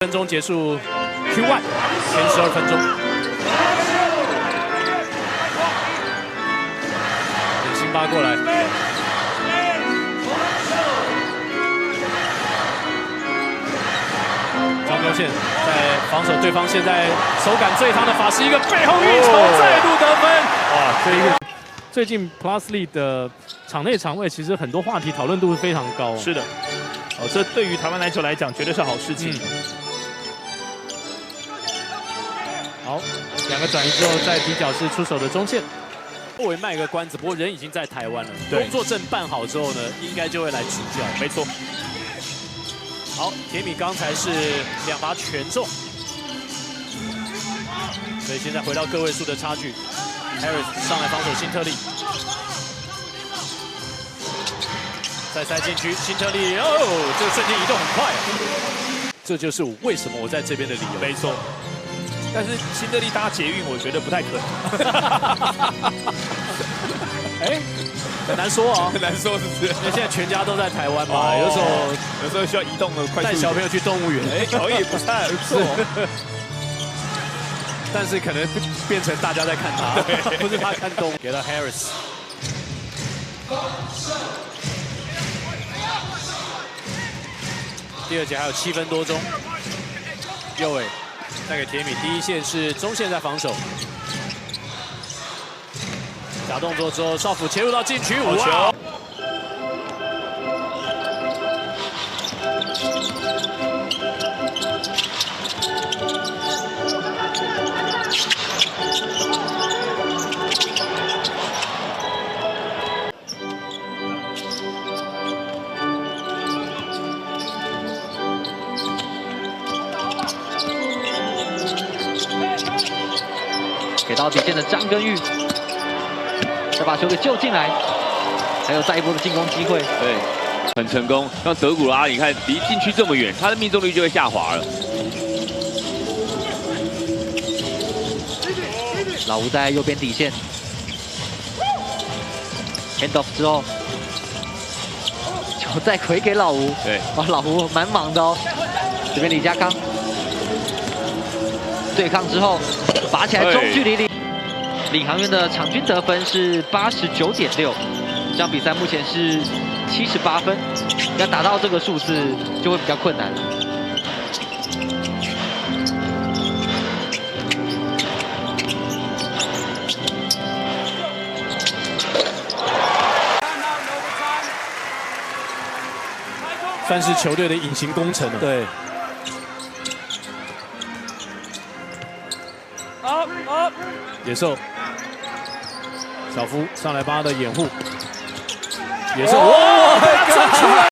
分钟结束 Q1 前12分钟。点辛巴过来，张宗宪在防守对方现在手感最烫的法师，一个背后运球再度得分。哇，这一个最近 Plusly 的场内场外其实很多话题讨论度非常高。是的，哦，这对于台湾篮球来讲绝对是好事情。好，两个转移之后，在底角是出手的中线。后卫卖个关子，不过人已经在台湾了。工作证办好之后呢，应该就会来执教。没错。好，铁米刚才是2罚全中，所以现在回到个位数的差距。Harris 上来防守辛特利，再塞进去，辛特利哦，这个瞬间移动很快，这就是为什么我在这边的理由。没错。但是辛特利搭捷运，我觉得不太可能。哎，很难说啊，很难说，是不是？因为现在全家都在台湾嘛，有时候需要移动的快速。带小朋友去动物园，哎，可以，不错。但是可能变成大家在看他，不是他看动物。给到 Harris。第二节还有7分多钟，右卫。带给铁米，第一线是中线在防守，假动作之后，少辅切入到禁区，5球。给到底线的张根玉，再把球给救进来，还有再一波的进攻机会。对，很成功。像德古拉，你看离禁区这么远，他的命中率就会下滑了。老吴在右边底线 ，hand off 之后，球再回给老吴。对，哇，老吴蛮忙的哦。这边李家康对抗之后。拔起来中距离领航员的场均得分是89.6，这场比赛目前是78分，要达到这个数字就会比较困难了。算是球队的隐形工程了。对。野兽，小夫上来帮他的掩护，野兽哇，这出来